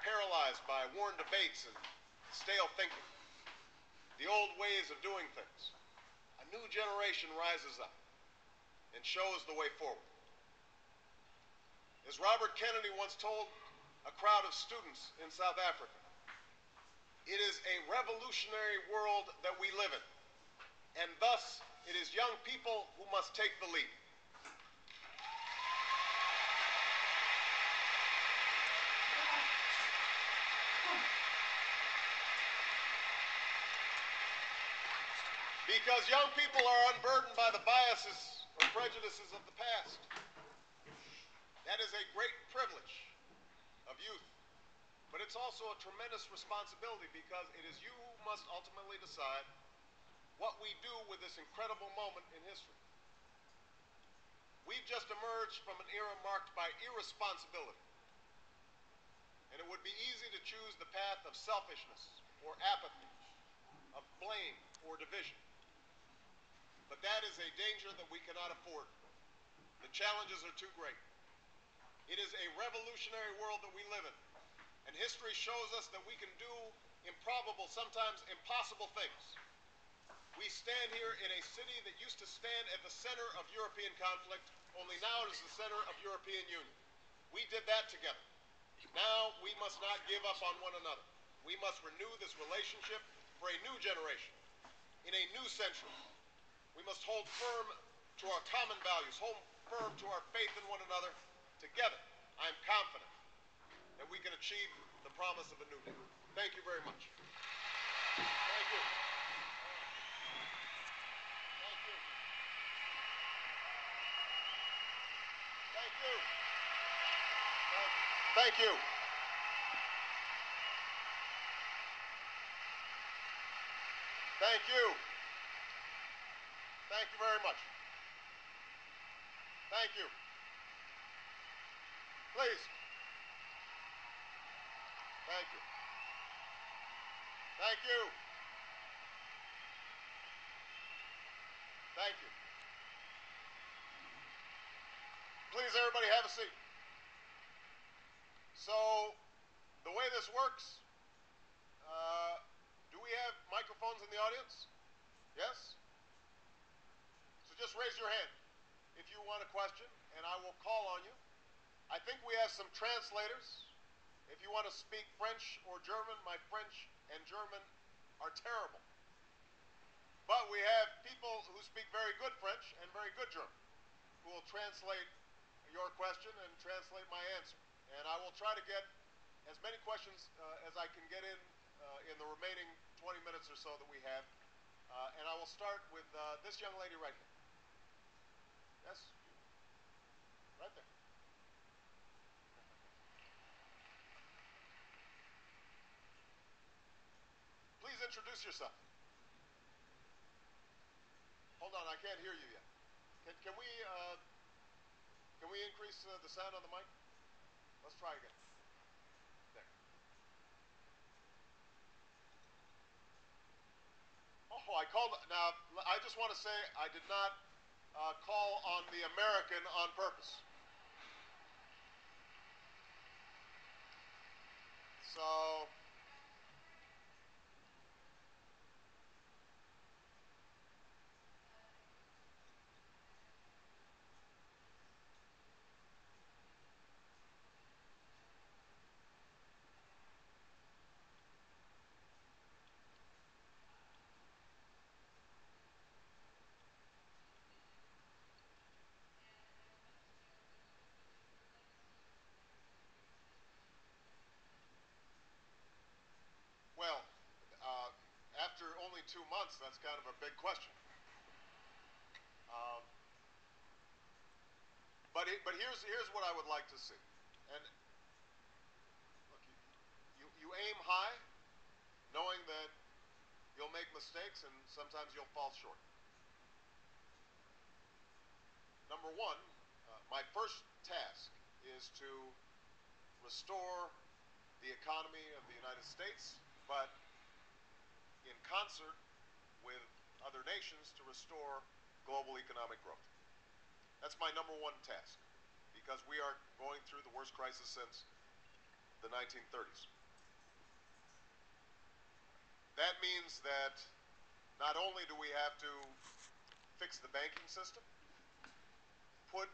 paralyzed by worn debates and stale thinking, the old ways of doing things. A new generation rises up and shows the way forward. As Robert Kennedy once told a crowd of students in South Africa, it is a revolutionary world that we live in, and thus it is young people who must take the lead. Because young people are unburdened by the biases or prejudices of the past. That is a great privilege of youth. But it's also a tremendous responsibility, because it is you who must ultimately decide what we do with this incredible moment in history. We've just emerged from an era marked by irresponsibility. And it would be easy to choose the path of selfishness or apathy, of blame or division. But that is a danger that we cannot afford. The challenges are too great. It is a revolutionary world that we live in. And history shows us that we can do improbable, sometimes impossible things. We stand here in a city that used to stand at the center of European conflict, only now it is the center of European union. We did that together. Now we must not give up on one another. We must renew this relationship for a new generation, in a new century. We must hold firm to our common values, hold firm to our faith in one another. Together, I am confident that we can achieve the promise of a new day. Thank you very much. Thank you. Thank you. Thank you. Thank you. Thank you. Thank you very much. Thank you. Please. Thank you. Thank you. Thank you. Please, everybody, have a seat. So, the way this works, do we have microphones in the audience? Yes? So just raise your hand if you want a question, and I will call on you. I think we have some translators. If you want to speak French or German, my French and German are terrible. But we have people who speak very good French and very good German who will translate your question and translate my answer. And I will try to get as many questions as I can get in the remaining 20 minutes or so that we have. And I will start with this young lady right here. Yes? Right there. Please introduce yourself. Hold on, I can't hear you yet. Can we increase the sound on the mic? Let's try again. There. Oh, I called. Now, I just want to say I did not call on the American on purpose. So. Well, after only 2 months, that's kind of a big question. But here's what I would like to see. And look, you aim high, knowing that you'll make mistakes and sometimes you'll fall short. Number one, my first task is to restore the economy of the United States, but in concert with other nations to restore global economic growth. That's my number one task, because we are going through the worst crisis since the the 1930s. That means that not only do we have to fix the banking system, put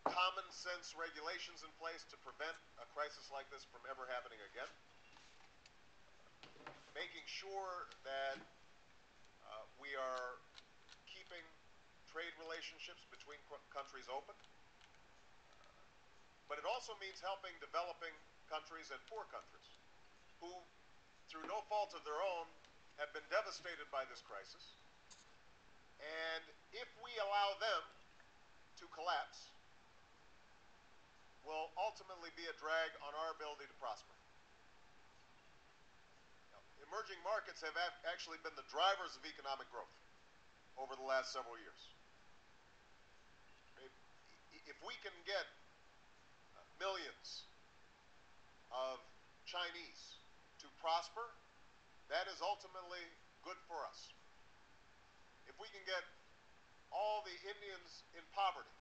common sense regulations in place to prevent a crisis like this from ever happening again, making sure that we are keeping trade relationships between countries open, but it also means helping developing countries and poor countries who, through no fault of their own, have been devastated by this crisis. And if we allow them to collapse, will ultimately be a drag on our ability to prosper. Now, emerging markets have actually been the drivers of economic growth over the last several years. If we can get millions of Chinese to prosper, that is ultimately good for us. If we can get all the Indians in poverty